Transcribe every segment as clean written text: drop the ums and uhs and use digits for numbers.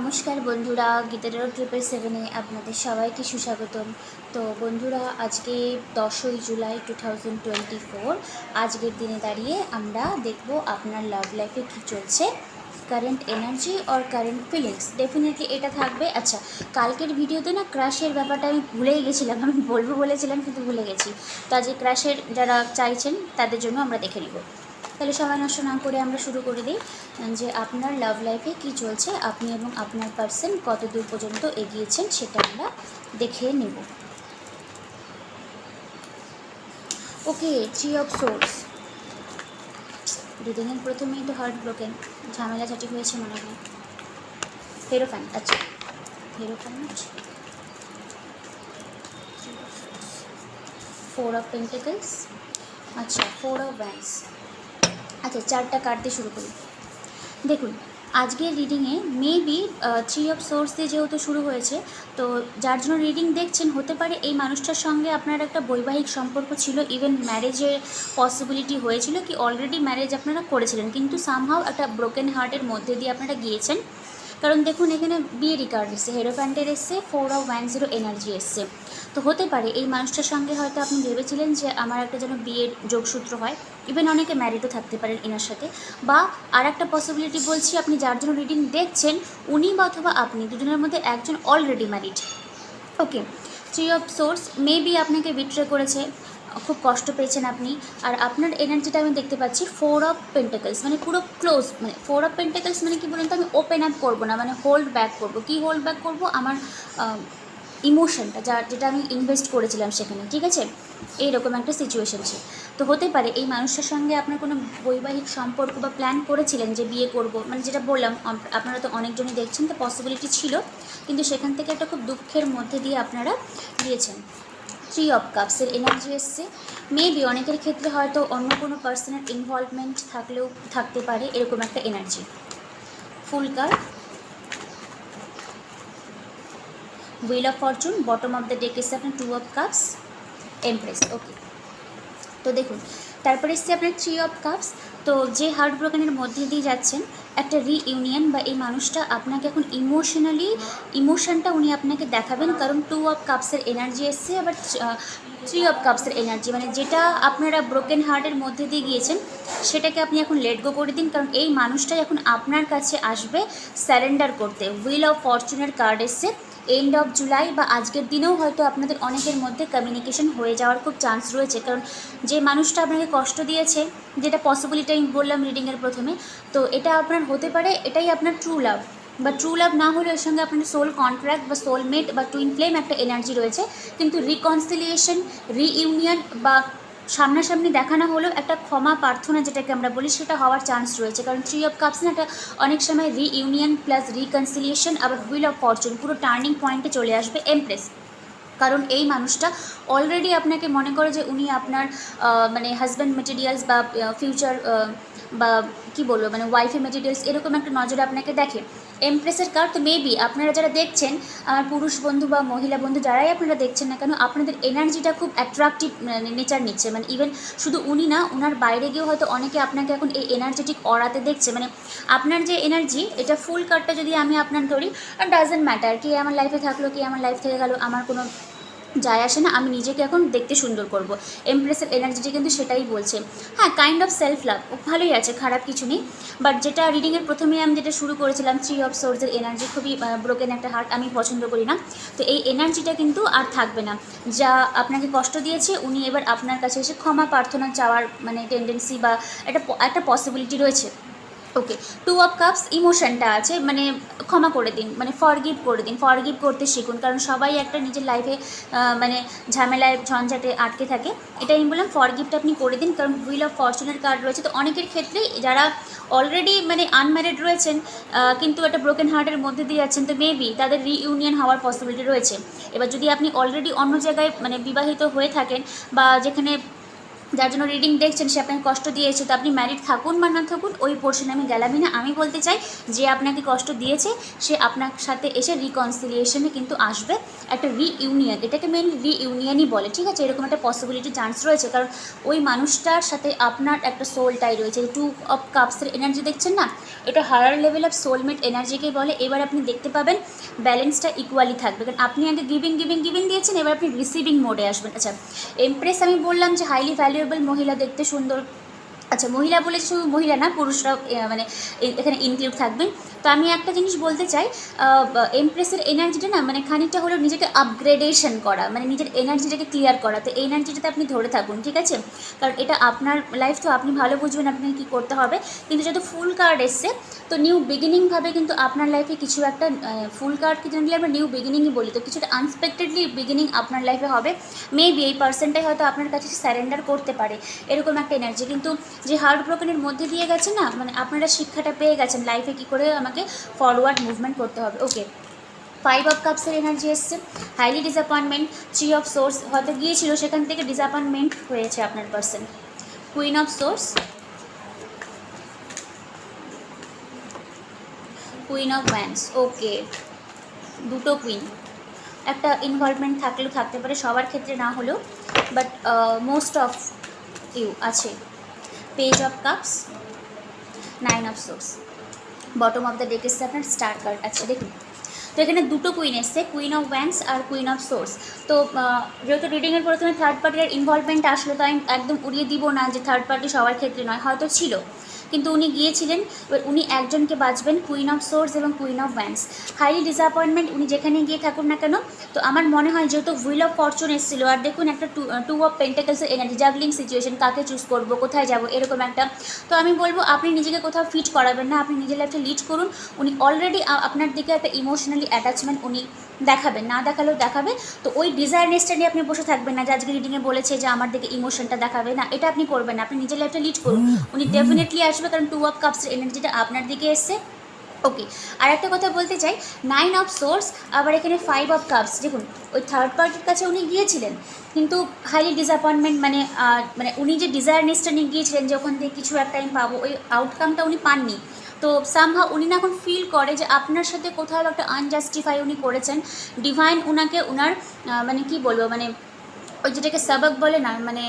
নমস্কার বন্ধুরা, গীতার 777-এ আপনাদের সবাইকে সুস্বাগতম। তো বন্ধুরা, আজকে 10ই জুলাই 2024। আজকের দিনে দাঁড়িয়ে আমরা দেখব আপনার লাভ লাইফে কী চলছে, কারেন্ট এনার্জি আর কারেন্ট ফিলিংস। ডেফিনেটলি এটা থাকবে। আচ্ছা, কালকের ভিডিওতে না ক্রাশের ব্যাপারটা আমি ভুলেই গেছিলাম, আমি বলবো বলেছিলাম কিন্তু ভুলে গেছি। তো আজকে ক্রাশের যারা চাইছেন তাদের জন্য আমরা দেখে নিব। তাহলে সময় নষ্ট না করে আমরা শুরু করে দিই যে আপনার লাভ লাইফে কী চলছে, আপনি এবং আপনার পার্সন কত দূর পর্যন্ত এগিয়েছেন সেটা আমরা দেখে নেব। ওকে, 3 অফ সোর্স। রিডিংয়ের প্রথমেই তো হার্ট ব্রোকেন, ঝামেলা ঝাঁটি হয়েছে মনে হয়। হেরোফ্যান, আচ্ছা হেরোফ্যান, 4 অফ পেন্টিকলস, আচ্ছা 4 অফ ওয়ান্ডস। আচ্ছা, 4টা কার্ড দিয়ে শুরু করি। দেখুন, আজকের রিডিংয়ে মেবি 3 অফ সোর্স দিয়ে যেহেতু শুরু হয়েছে, তো যার জন্য রিডিং দেখছেন হতে পারে এই মানুষটার সঙ্গে আপনার একটা বৈবাহিক সম্পর্ক ছিল, ইভেন ম্যারেজের পসিবিলিটি হয়েছিল, কি অলরেডি ম্যারেজ আপনারা করেছিলেন, কিন্তু সামহাও একটা ব্রোকেন হার্টের মধ্যে দিয়ে আপনারা গিয়েছেন। কারণ দেখুন, এখানে বিয়ের কার্ড এসছে, হেরোফ্যান্টের এসছে, 4 অফ ওয়ান্ডস এনার্জি এসছে। তো হতে পারে এই মানুষটার সঙ্গে হয়তো আপনি ভেবেছিলেন যে আমার একটা যেন বিয়ের যোগসূত্র হয়, ইভেন অনেকে ম্যারিডও থাকতে পারেন এনার সাথে। বা আর একটা পসিবিলিটি বলছি, আপনি যার জন্য রিডিং দেখছেন উনি বা অথবা আপনি দুজনের মধ্যে একজন already married. Okay, 3 of source maybe আপনাকে বিট্রে করেছে, খুব কষ্ট পেয়েছেন আপনি। আর আপনার এনার্জিটা আমি দেখতে পাচ্ছি 4 অফ পেন্টাকলস, মানে পুরো ক্লোজ, মানে 4 অফ পেন্টাকলস মানে কি বলুন তো, আমি ওপেন আপ করবো না, মানে হোল্ড ব্যাক করবো। কি হোল্ড ব্যাক করবো? আমার ইমোশনটা, যেটা আমি ইনভেস্ট করেছিলাম সেখানে, ঠিক আছে, এইরকম একটা সিচুয়েশন ছিল। তো হতে পারে এই মানুষটার সঙ্গে আপনার কোনো বৈবাহিক সম্পর্ক বা প্ল্যান করেছিলেন যে বিয়ে করব, মানে যেটা বললাম আপনারা তো অনেকজনই দেখছেন, তো পসিবিলিটি ছিল, কিন্তু সেখান থেকে একটা খুব দুঃখের মধ্যে দিয়ে আপনারা দিয়েছেন। 3 অফ কাপসের এনার্জি এসছে। মেবি অনেকের ক্ষেত্রে হয়তো অন্য কোনো পার্সনের ইনভলভমেন্ট থাকতে পারে, এরকম একটা energy. Fool card, wheel of Fortune, bottom of the deck এসছে আপনার 2 অফ কাপস, এমপ্রেস। ওকে, তো দেখুন তারপরে এসছে আপনার 3 অফ কাপস। তো যে হার্ট ব্রোকেনের মধ্যে দিয়ে যাচ্ছেন একটা রিইউনিয়ন, বা এই মানুষটা আপনাকে এখন ইমোশনটা উনি আপনাকে দেখাবেন, কারণ 2 অফ কাপসের এনার্জি এসছে, আবার 3 অফ কাপসের এনার্জি, মানে যেটা আপনারা ব্রোকেন হার্টের মধ্যে দিয়ে গিয়েছেন সেটাকে আপনি এখন লেট গো করে দিন, কারণ এই মানুষটাই এখন আপনার কাছে আসবে স্যারেন্ডার করতে। হুইল অফ ফরচুনের কার্ড এসছে। এন্ড অফ জুলাই বা আজকের দিনেও হয়তো আপনাদের অনেকের মধ্যে কমিউনিকেশন হয়ে যাওয়ার খুব চান্স রয়েছে, কারণ যে মানুষটা আপনাকে কষ্ট দিয়েছে, যেটা পসিবিলিটি আমি বললাম রিডিংয়ের প্রথমে, তো এটা আপনার হতে পারে এটাই আপনার ট্রু লাভ, বা ট্রু লাভ না হলে এর সঙ্গে আপনার সোল কন্ট্রাক্ট বা সোলমেট বা টুইন ফ্লেম একটা এনার্জি রয়েছে, কিন্তু রিকনসিলিয়েশন, রিইউনিয়ন বা সামনাসামনি দেখানো হলেও একটা ক্ষমা প্রার্থনা যেটাকে আমরা বলি সেটা হওয়ার চান্স রয়েছে, কারণ 3 অফ কাপস না একটা অনেক সময় রিইউনিয়ন প্লাস রিকনসিলিয়েশন, আবার হুইল অফ ফরচুন পুরো টার্নিং পয়েন্টে চলে আসবে এমপ্রেস। কারণ এই মানুষটা অলরেডি আপনাকে মনে করে যে উনি আপনার মানে হাজব্যান্ড মেটেরিয়ালস বা ফিউচার বা কী বলবো, মানে ওয়াইফে মেটেরিয়ালস, এরকম একটা নজরে আপনাকে দেখে। এমপ্রেসের কার্ড, তো মেবি আপনারা যারা দেখছেন, আমার পুরুষ বন্ধু বা মহিলা বন্ধু যারাই আপনারা দেখছেন না কেন, আপনাদের এনার্জিটা খুব অ্যাট্রাকটিভ নেচার নিচ্ছে, মানে ইভেন শুধু উনি না, ওনার বাইরে গিয়েও হয়তো অনেকে আপনাকে এখন এই এনার্জেটিক অরাতে দেখছে, মানে আপনার যে এনার্জি, এটা ফুল কার্ডটা যদি আমি আপনার ধরি, ডাজেন্ট ম্যাটার কি আমার লাইফে থাকলো কি আমার লাইফ থেকে গেল, আমার কোনো যায় আসে না, আমি নিজেকে এখন দেখতে সুন্দর করব। এমপ্রেসের এনার্জিটি কিন্তু সেটাই বলছে। হ্যাঁ, কাইন্ড অফ সেলফ লাভ ভালোই আছে, খারাপ কিছু নেই। বাট যেটা রিডিংয়ের প্রথমে আমি যেটা শুরু করেছিলাম, 3 অফ সোর্সের এনার্জি খুবই ব্রোকেন একটা হার্ট, আমি পছন্দ করি না। তো এই এনার্জিটা কিন্তু আর থাকবে না। যা আপনাকে কষ্ট দিয়েছে উনি এবার আপনার কাছে এসে ক্ষমা প্রার্থনা চাওয়ার মানে টেন্ডেন্সি বা একটা পসিবিলিটি রয়েছে। ওকে, 2 অফ কাপস ইমোশনটা আছে, মানে ক্ষমা করে দিন, মানে ফরগিভ করে দিন, ফরগিভ করতে শিখুন, কারণ সবাই একটা নিজের লাইফে মানে ঝামেলায় ঝঞ্ঝাটে আটকে থাকে। এটা আমি বললাম ফরগিভটা আপনি করে দিন, কারণ হুইল অফ ফরচুনের কার্ড রয়েছে। তো অনেকের ক্ষেত্রেই যারা অলরেডি মানে আনম্যারিড রয়েছেন কিন্তু একটা ব্রোকেন হার্টের মধ্যে দিয়ে যাচ্ছেন, তো মেবি তাদের রিইউনিয়ন হওয়ার পসিবিলিটি রয়েছে। এবার যদি আপনি অলরেডি অন্য জায়গায় মানে বিবাহিত হয়ে থাকেন বা যেখানে যার জন্য রিডিং দেখছেন সে আপনাকে কষ্ট দিয়েছে, তো আপনি ম্যারিড থাকুন বা না থাকুন ওই পোর্শনে আমি গেলামই না। আমি বলতে চাই যে আপনাকে কষ্ট দিয়েছে সে আপনার সাথে এসে রিকনসিলিয়েশনে কিন্তু আসবে, একটা রিইউনিয়ন, এটাকে মেনলি রিইউনিয়নই বলে, ঠিক আছে? এরকম একটা পসিবিলিটি চান্স রয়েছে, কারণ ওই মানুষটার সাথে আপনার একটা সোলটাই রয়েছে। 2 অফ কাপসের এনার্জি দেখছেন না, এটা হায়ার লেভেল অফ সোলমেট এনার্জিকেই বলে। এবার আপনি দেখতে পাবেন ব্যালেন্সটা ইকুয়ালি থাকবে, কারণ আপনি আগে গিভিং গিভিং গিভিং দিয়েছেন, এবার আপনি রিসিভিং মোডে আসবেন। আচ্ছা, এমপ্রেস আমি বললাম যে হাইলি ভ্যালুয়েবল মহিলা, দেখতে সুন্দর। আচ্ছা, মহিলা বলে শুধু মহিলা না, পুরুষরাও মানে এখানে ইনক্লুড থাকবেন। তো আমি একটা জিনিস বলতে চাই, এমপ্রেসের এনার্জিটা না মানে খানিকটা হলো নিজেকে আপগ্রেডেশন করা, মানে নিজের এনার্জিটাকে ক্লিয়ার করা। তো এই এনার্জিটাতে আপনি ধরে থাকুন, ঠিক আছে? কারণ এটা আপনার লাইফ, তো আপনি ভালো বুঝবেন আপনাকে কী করতে হবে। কিন্তু যেহেতু ফুল কার্ড এসছে, তো নিউ বিগিনিংভাবে কিন্তু আপনার লাইফে কিছু একটা, ফুল কার্ড কি জানলে আমরা নিউ বিগিনিংই বলি, তো কিছুটা আনএক্সপেক্টেডলি বিগিনিং আপনার লাইফে হবে। মেবি এই পার্সনটাই হয়তো আপনার কাছে স্যারেন্ডার করতে পারে, এরকম একটা এনার্জি। কিন্তু যে হার্ট ব্রোকেনের মধ্যে দিয়ে গেছে না, মানে আপনারা শিক্ষাটা পেয়ে গেছেন লাইফে কী করে আমাকে ফরওয়ার্ড মুভমেন্ট করতে হবে। ওকে, 5 অফ কাপসের এনার্জি এসছে, হাইলি ডিসঅ্যাপয়েন্টমেন্ট। 3 অফ সোর্স হয়তো গিয়েছিল, সেখান থেকে ডিসঅ্যাপয়েন্টমেন্ট হয়েছে আপনার person. Queen of swords, queen of wands. Okay, দুটো কুইন, একটা ইনভলভমেন্ট থাকলেও থাকতে পারে, সবার ক্ষেত্রে না হলেও, বাট মোস্ট অফ ইউ আছে। Page of cups, 9 of swords, bottom of the deck এসছে আপনার স্টার কার্ড। আচ্ছা দেখুন, তো এখানে দুটো কুইন এসছে, কুইন অফ ওয়ান্স আর কুইন অফ সোর্স। তো যেহেতু রিডিংয়ের প্রথমে থার্ড পার্টির ইনভলভমেন্ট আসলো, তো আমি একদম উড়িয়ে দিব না যে থার্ড পার্টি সবার ক্ষেত্রে নয়, হয়তো ছিল, কিন্তু উনি গিয়েছিলেন। এবার উনি একজনকে বাঁচবেন, কুইন অফ সোর্স এবং queen of once. Highly disappointment উনি যেখানে গিয়ে থাকুন না কেন। তো আমার মনে হয় যেহেতু হুইল অফ ফরচুন এসেছিলো, আর দেখুন একটা 2 অফ পেন্টাকলসের এনার্জি, জাগলিং সিচুয়েশন, কাকে চুজ করবো, কোথায় যাব, এরকম একটা। তো আমি বলবো আপনি নিজেকে কোথাও ফিট করাবেন না, আপনি নিজের লাইফটা লিড করুন। উনি অলরেডি আপনার দিকে একটা ইমোশনালি অ্যাটাচমেন্ট উনি দেখাবেন, না দেখালেও দেখাবে। তো ওই ডিজায়ারনেসটা নিয়ে আপনি বসে থাকবেন না যে আজকে রিডিংয়ে বলেছে যে আমার দিকে ইমোশনটা দেখাবে, না, এটা আপনি করবেন না, আপনি নিজের লাইফটা লিড করুন। উনি ডেফিনেটলি আসবে, কারণ 2 অফ কাপসের এনার্জিটা আপনার দিকে এসছে। ওকে, আর একটা কথা বলতে চাই, 9 অফ সোর্স, আবার এখানে 5 অফ কাপস। দেখুন ওই থার্ড পার্টির কাছে উনি গিয়েছিলেন, কিন্তু হাইলি ডিসঅ্যাপয়েন্টমেন্ট, মানে উনি যে ডিজায়ারনেসটা নিয়ে গিয়েছিলেন যে ওখান থেকে কিছু একটা আমি পাবো, ওই আউটকামটা উনি পাননি। তো সামহাউ উনি না এখন ফিল করে যে আপনার সাথে কোথাও একটা আনজাস্টিফাই উনি করেছেন। ডিভাইন উনাকে উনার মানে কি বলবো, মানে ওই যেটাকে সাবাক বলে না, মানে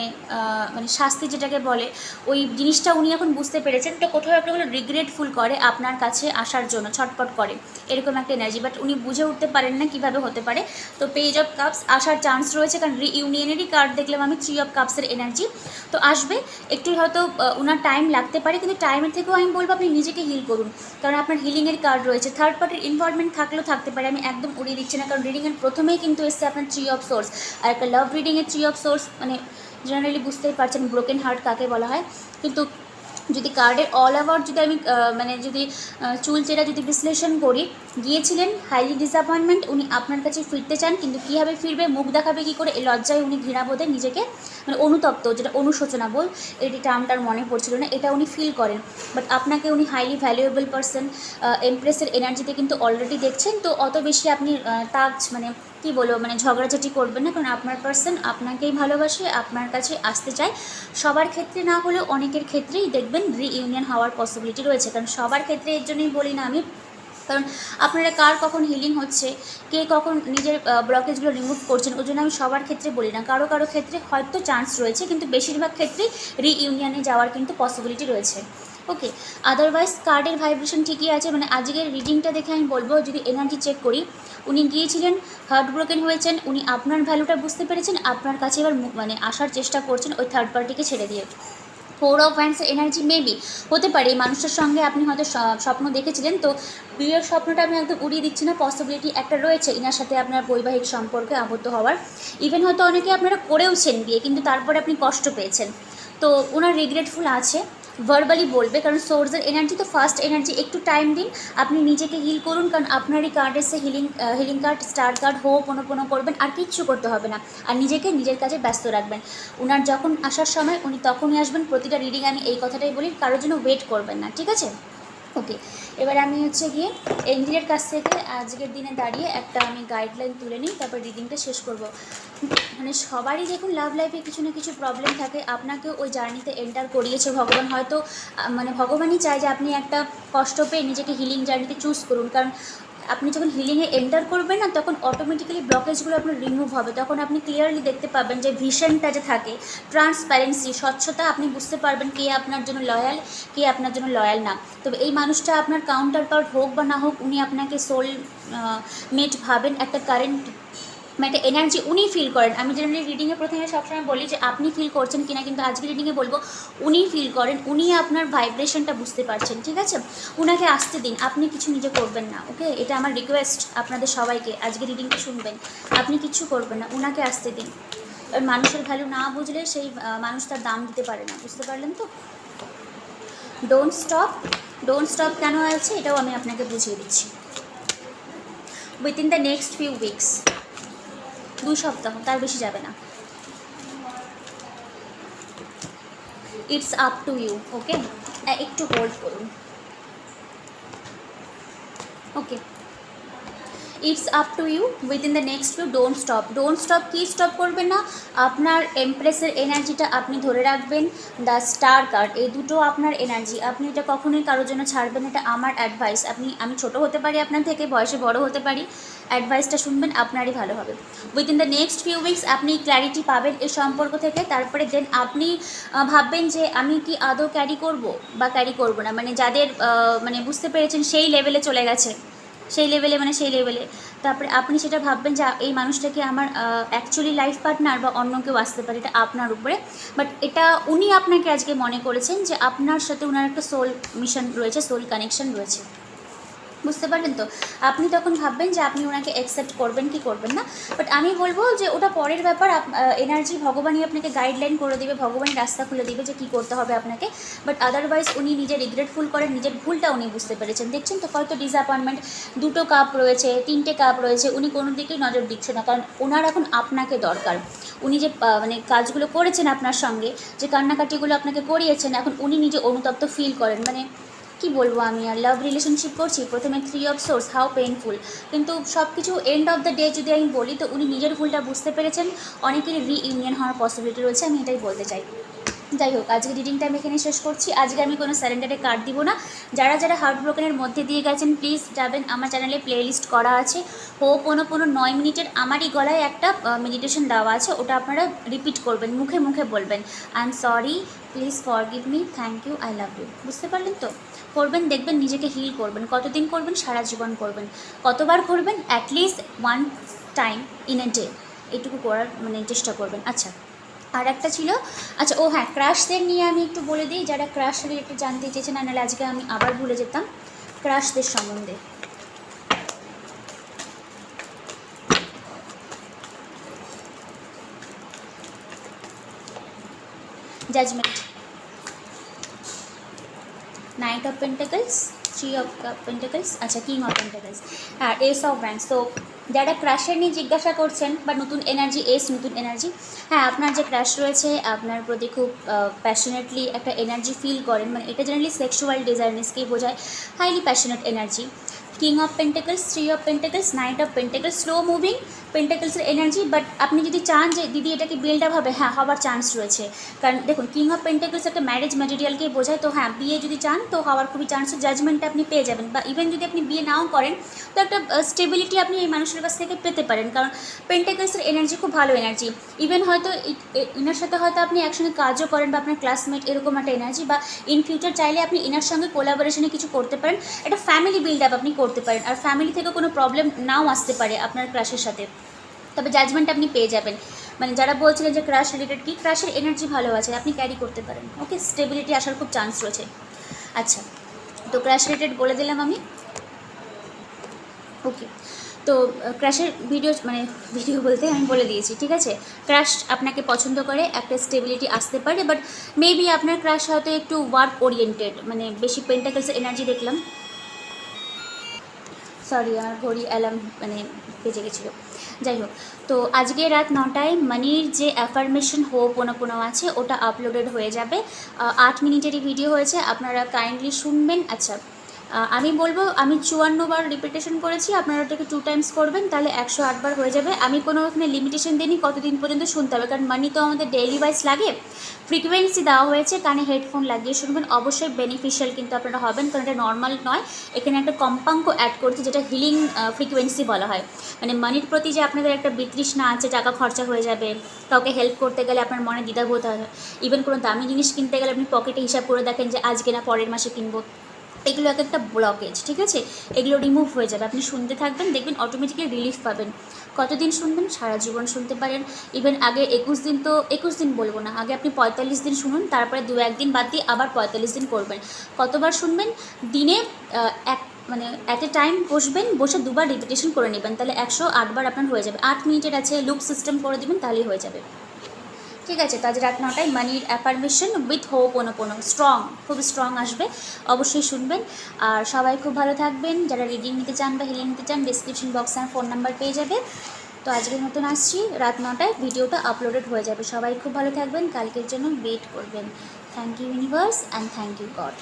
মানে শাস্তি যেটাকে বলে, ওই জিনিসটা উনি এখন বুঝতে পেরেছেন। তো কোথাও একটা হলো রিগ্রেটফুল করে আপনার কাছে আসার জন্য, ছটপট করে, এরকম একটা এনার্জি, বাট উনি বুঝে উঠতে পারেন না কীভাবে হতে পারে। তো পেজ অফ কাপস আসার চান্স রয়েছে, কারণ রিইউনিয়নেরই কার্ড দেখলাম আমি, 3 অফ কাপসের এনার্জি। তো আসবে, একটু হয়তো ওনার টাইম লাগতে পারে, কিন্তু টাইমের থেকেও আমি বলবো আপনি নিজেকে হিল করুন, কারণ আপনার হিলিংয়ের কার্ড রয়েছে। থার্ড পার্টির ইনভলভমেন্ট থাকলেও থাকতে পারে, আমি একদম উড়িয়ে দিচ্ছি না, কারণ রিডিংয়ের প্রথমেই কিন্তু এসছে আপনার 3 অফ সোর্স। আর একটা লাভ রিডিংয়ে 3 অফ সোর্স, মানে জেনারেলি বুঝতেই পারছেন ব্রোকেন হার্ট কাকে বলা হয়। কিন্তু যদি কার্ডের অল ওভার যদি আমি মানে যদি চুলচেরা যদি বিশ্লেষণ করি, গিয়েছিলেন হাইলি ডিসঅ্যাপয়েন্টমেন্ট, উনি আপনার কাছে ফিরতে চান, কিন্তু কীভাবে ফিরবে, মুখ দেখাবে কী করে, এই লজ্জায় উনি ঘৃণাবোধে নিজেকে মানে অনুতপ্ত, যেটা অনুশোচনা বল, এই টার্মটার মনে পড়ছিল না, এটা উনি ফিল করেন। বাট আপনাকে উনি হাইলি ভ্যালুয়েবল পারসন, এমপ্রেসের এনার্জিতে কিন্তু অলরেডি দেখছেন। তো অত বেশি আপনি মানে কী বলবো, মানে ঝগড়াঝাটি করবেন না, কারণ আপনার পার্সন আপনাকেই ভালোবাসে, আপনার কাছে আসতে চায়। সবার ক্ষেত্রে না হলেও অনেকের ক্ষেত্রেই দেখবেন রিইউনিয়ন হওয়ার পসিবিলিটি রয়েছে, কারণ সবার ক্ষেত্রে এর জন্যই বলি না আমি, কারণ আপনারা কার কখন হিলিং হচ্ছে, কে কখন নিজের ব্লকেজগুলো রিমুভ করছেন, ওই জন্য আমি সবার ক্ষেত্রে বলি না। কারো কারো ক্ষেত্রে হয়তো চান্স রয়েছে, কিন্তু বেশিরভাগ ক্ষেত্রেই রিইউনিয়নে যাওয়ার কিন্তু পসিবিলিটি রয়েছে। ওকে, আদারওয়াইজ কার্ডের ভাইব্রেশন ঠিকই আছে। মানে আজকের রিডিংটা দেখে আমি বলবো, যদি এনার্জি চেক করি, উনি গিয়েছিলেন, হার্ট ব্রোকেন হয়েছেন, উনি আপনার ভ্যালুটা বুঝতে পেরেছেন, আপনার কাছে এবার মানে আসার চেষ্টা করছেন ওই থার্ড পার্টিকে ছেড়ে দিয়ে। 4 অফ ওয়ান্সের এনার্জি মেবি হতে পারে এই মানুষের সঙ্গে আপনি হয়তো স্বপ্ন দেখেছিলেন। তো বিয়ের স্বপ্নটা আমি একদম উড়িয়ে দিচ্ছি না, পসিবিলিটি একটা রয়েছে ইনার সাথে আপনার বৈবাহিক সম্পর্কে আবদ্ধ হওয়ার। ইভেন হয়তো অনেকে আপনারা করেওছেন বিয়ে, কিন্তু তারপরে আপনি কষ্ট পেয়েছেন। তো ওনার রিগ্রেটফুল আছে, ভার্বালি বলবে, কারণ সোর্সের এনার্জি তো ফার্স্ট এনার্জি। একটু টাইম দিন, আপনি নিজেকে হিল করুন, কারণ আপনারই কার্ড এসে হিলিং কার্ড, স্টার কার্ড, হোপোনোপোনো করবেন, আর কিচ্ছু করতে হবে না। আর নিজেকে নিজের কাজে ব্যস্ত রাখবেন। ওনার যখন আসার সময় উনি তখনই আসবেন। প্রতিটা রিডিং আমি এই কথাটাই বলি, কারোর জন্য ওয়েট করবেন না, ঠিক আছে? ওকে, এবার আমি হচ্ছে গিয়ে এঞ্জেলের কাছ থেকে আজকের দিনে দাঁড়িয়ে একটা আমি গাইডলাইন তুলে নিই, তারপর রিডিংটা শেষ করব। মানে সবারই দেখুন লাভ লাইফে কিছু না কিছু প্রবলেম থাকে, আপনাকেও ওই জার্নিতে এন্টার করিয়েছে ভগবান। হয়তো মানে ভগবানই চায় যে আপনি একটা কষ্ট পেয়ে নিজেকে হিলিং জার্নিতে চুজ করুন, কারণ আপনি যখন হিলিংয়ে এন্টার করবেন না, তখন অটোমেটিক্যালি ব্লকেজগুলো আপনার রিমুভ হবে। তখন আপনি ক্লিয়ারলি দেখতে পাবেন যে ভিশনটা যে থাকে, ট্রান্সপ্যারেন্সি, স্বচ্ছতা, আপনি বুঝতে পারবেন কে আপনার জন্য লয়াল, কে আপনার জন্য লয়াল না। তবে এই মানুষটা আপনার কাউন্টার পার্ট হোক বা না হোক, উনি আপনাকে সোল মেট ভাবেন, একটা কারেন্ট মানে একটা এনার্জি উনি ফিল করেন। আমি জেনারেলি রিডিংয়ে প্রথমে সবসময় বলি যে আপনি ফিল করছেন কিনা, কিন্তু আজকে রিডিংয়ে বলবো উনি ফিল করেন, উনি আপনার ভাইব্রেশনটা বুঝতে পারছেন, ঠিক আছে? উনাকে আসতে দিন, আপনি কিছু নিজে করবেন না, ওকে? এটা আমার রিকোয়েস্ট আপনাদের সবাইকে, আজকে রিডিংটা শুনবেন, আপনি কিছু করবেন না, উনাকে আসতে দিন। আর মানুষের ভ্যালু না বুঝলে সেই মানুষ তার দাম দিতে পারে না, বুঝতে পারলেন তো? ডোন্ট স্টপ, ডোন্ট স্টপ কেন আছে এটাও আমি আপনাকে বুঝিয়ে দিচ্ছি। Within the next few weeks, 2 সপ্তাহ, তার বেশি যাবে না। It's up to you, okay? একটু হোল্ড করুন, okay? It's up to you within the next you, don't stop. Don't stop কি স্টপ করবেন না, আপনার এমপ্রেসের এনার্জিটা আপনি ধরে রাখবেন। দ্য স্টার কার্ড, এই দুটো আপনার এনার্জি, আপনি এটা কখনোই কারোর জন্য ছাড়বেন, এটা আমার অ্যাডভাইস। আমি ছোট হতে পারি আপনার থেকে, বয়সে বড় হতে পারি, অ্যাডভাইসটা শুনবেন, আপনারই ভালো হবে। Within the next few weeks আপনি ক্ল্যারিটি পাবেন এই সম্পর্ক থেকে। তারপরে দেন আপনি ভাববেন যে আমি কি আদৌ ক্যারি করব বা ক্যারি করব না, মানে যাদের মানে বুঝতে পেরেছেন সেই লেভেলে চলে গেছে, সেই লেভেলে তারপরে আপনি সেটা ভাববেন যে এই মানুষটা কি আমার অ্যাকচুয়ালি লাইফ পার্টনার বা অন্য কেউ আসতে পারে, এটা আপনার উপরে। বাট এটা উনি আপনাকে আজকে মনে করেছেন যে আপনার সাথে ওনার একটা সোল মিশন রয়েছে, সোল কানেকশন রয়েছে, বুঝতে পারলেন তো? আপনি তখন ভাববেন যে আপনি ওনাকে অ্যাকসেপ্ট করবেন কি করবেন না। বাট আমি বলবো যে ওটা পরের ব্যাপার, এনার্জি ভগবানই আপনাকে গাইডলাইন করে দেবে, ভগবানই রাস্তা খুলে দেবে যে কী করতে হবে আপনাকে। বাট আদারওয়াইজ উনি নিজে রিগ্রেটফুল করেন, নিজের ভুলটা উনি বুঝতে পেরেছেন। দেখছেন তো কত ডিসঅ্যাপয়েন্টমেন্ট, 2টো কাপ রয়েছে, 3টে কাপ রয়েছে, উনি কোনো দিকেই নজর দিচ্ছে না, কারণ ওনার এখন আপনাকে দরকার। উনি যে মানে কাজগুলো করেছেন আপনার সঙ্গে, যে কান্নাকাটিগুলো আপনাকে করিয়েছেন, এখন উনি নিজে অনুতপ্ত ফিল করেন। মানে কি বলবো আমি, আর লাভ রিলেশনশিপ করছি, প্রথমে 3 অফ সোর্স, হাউ পেইনফুল, কিন্তু সব কিছু এন্ড অফ দ্য ডে যদি আমি বলি তো উনি নিজের ভুলটা বুঝতে পেরেছেন, অনেকেরই রিইউনিয়ন হওয়ার পসিবিলিটি রয়েছে, আমি এটাই বলতে চাই। যাই হোক, আজকে রিডিংটা আমি এখানে শেষ করছি। আজকে আমি কোনো স্যারেন্ডারে কার্ড দিব না। যারা যারা হার্ট ব্রোকেনের মধ্যে দিয়ে গেছেন প্লিজ যাবেন, আমার চ্যানেলে প্লেলিস্ট করা আছে, হোপোনোপোনো 9 মিনিটের আমারই গলায় একটা মেডিটেশন দেওয়া আছে, ওটা আপনারা রিপিট করবেন, মুখে মুখে বলবেন I am sorry, please forgive me, thank you, I love you, বুঝতে পারলেন তো? করবেন, দেখবেন নিজেকে হিল করবেন। কতদিন করবেন? সারা জীবন করবেন। কতবার করবেন? At least 1 time in a day, এটুকু করার মানে চেষ্টা করবেন। আচ্ছা, আর একটা ছিল, আচ্ছা ও হ্যাঁ, ক্রাশদের নিয়ে আমি একটু বলে দিই, যারা ক্রাশ রিলেটেড জানতে চেয়েছেন, নাহলে আজকে আমি আবার ভুলে যেতাম ক্রাশদের সম্বন্ধে। Judgement, knight of pentacles, 3 of pentacles, আচ্ছা কিং অফ পেন্টাকলস, আর এস অফ ব্যান্ডস। তো যারা ক্রাশের নিয়ে জিজ্ঞাসা করছেন বা নতুন এনার্জি, নতুন এনার্জি, হ্যাঁ আপনার যে ক্রাশ রয়েছে আপনার প্রতি খুব প্যাশনেটলি একটা এনার্জি ফিল করেন, মানে এটা জেনারেলি সেক্সুয়াল ডিজায়ারনেসকেই বোঝায়, highly passionate energy. King of pentacles, 3 of pentacles, knight of pentacles, slow moving পেন্টাকলসের এনার্জি। বাট আপনি যদি চান যে দিদি এটাকে বিল্ড আপ হবে, হ্যাঁ হওয়ার চান্স রয়েছে, কারণ দেখুন কিং অফ পেন্টাকলস একটা ম্যারেজ ম্যাটেরিয়ালকেই বোঝায়, তো হ্যাঁ বিয়ে যদি চান তো হওয়ার খুবই চান্স, জাজমেন্টটা আপনি পেয়ে যাবেন। বা ইভেন যদি আপনি বিয়ে নাও করেন তো একটা স্টেবিলিটি আপনি এই মানুষের কাছ থেকে পেতে পারেন, কারণ পেন্টাকলসের এনার্জি খুব ভালো এনার্জি। ইভেন হয়তো ইনার সাথে হয়তো আপনি একসঙ্গে কাজও করেন বা আপনার ক্লাসমেট, এরকম একটা এনার্জি, বা ইন ফিউচার চাইলে আপনি ইনার সঙ্গে কোলাবোরেশনে কিছু করতে পারেন, একটা ফ্যামিলি বিল্ড আপ আপনি করতে পারেন, আর ফ্যামিলি থেকে কোনো প্রবলেম নাও আসতে পারে আপনার ক্রাশের সাথে, তবে জাজমেন্ট আপনি পেয়ে যাবেন। মানে যারা বলছিলেন যে ক্রাশ রিলেটেড কি, ক্রাশের এনার্জি ভালো আছে, আপনি ক্যারি করতে পারেন, ওকে? স্টেবিলিটি আসার খুব চান্স রয়েছে। আচ্ছা, তো ক্রাশ রিলেটেড বলে দিলাম আমি, ওকে? তো ক্রাশের ভিডিও বলতে আমি বলে দিয়েছি, ঠিক আছে? ক্রাশ আপনাকে পছন্দ করে, একটা স্টেবিলিটি আসতে পারে, বাট মেবি আপনার ক্রাশ হয়তো একটু ওয়ার্ক ওরিয়েন্টেড, মানে বেশি পেন্টাকলসের এনার্জি দেখলাম, সরি আর ঘড়ি অ্যালার্ম মানে বেজে গেছিলো। যাই হোক, তো আজকে রাত 9টায় মানির যে অ্যাফার্মেশন হোপোনোপোনো আছে ওটা আপলোডেড হয়ে যাবে, 8 মিনিটেরই ভিডিও হয়েছে, আপনারা কাইন্ডলি শুনবেন। আচ্ছা, আমি বলবো, আমি 54 বার রিপিটেশন করেছি, আপনারা ওটাকে 2 টাইমস করবেন, তাহলে 108 বার হয়ে যাবে। আমি কোনো ওখানে লিমিটেশন দিইনি কতদিন পর্যন্ত শুনতে হবে, কারণ মানি তো আমাদের ডেইলি ওয়াইজ লাগে। ফ্রিকোয়েন্সি দেওয়া হয়েছে, কানে হেডফোন লাগিয়ে শুনবেন, অবশ্যই বেনিফিশিয়াল কিন্তু আপনারা হবেন, কারণ এটা নর্মাল নয়, এখানে একটা কম্পাঙ্ক অ্যাড করছে যেটা হিলিং ফ্রিকোয়েন্সি বলা হয়। মানে মানির প্রতি যে আপনাদের একটা বিতৃষ্ণা আছে, টাকা খরচা হয়ে যাবে, কাউকে হেল্প করতে গেলে আপনার মনে দ্বিধাবোধ হয়, ইভেন কোনো দামি জিনিস কিনতে গেলে আপনি পকেটে হিসাব করে দেখেন যে আজকে না পরের মাসে কিনবো, এগুলো এক একটা ব্লকেজ, ঠিক আছে, এগুলো রিমুভ হয়ে যাবে। আপনি শুনতে থাকবেন, দেখবেন অটোমেটিক্যালি রিলিফ পাবেন। কতদিন শুনবেন? সারা জীবন শুনতে পারেন। ইভেন আগে 21 দিন, তো 21 দিন বলবো না, আগে আপনি 45 দিন শুনুন, তারপরে 2-1 দিন বাদ দিয়ে আবার 45 দিন করবেন। কতবার শুনবেন? দিনে এক মানে অ্যাট এ টাইম বসবেন, বসে 2 বার রিপিটেশন করে নেবেন, তাহলে 108 বার আপনার হয়ে যাবে। 8 মিনিটের আছে, লুপ সিস্টেম করে দেবেন, তাহলেই হয়ে যাবে। ঠিক আছে, তো আজ রাত 9টায় মানির অ্যাফার্মেশন উইথ হোপোনোপোনো, স্ট্রং, খুব স্ট্রং আসবে, অবশ্যই শুনবেন। আর সবাই খুব ভালো থাকবেন। যারা রিডিং নিতে চান বা হিলিং নিতে চান, ডিসক্রিপশন বক্সে আমার ফোন নাম্বার পেয়ে যাবে। তো আজকের মতন আসছি, রাত 9টায় ভিডিওটা আপলোডেড হয়ে যাবে। সবাই খুব ভালো থাকবেন, কালকের জন্য ওয়েট করবেন। Thank you universe and thank you god.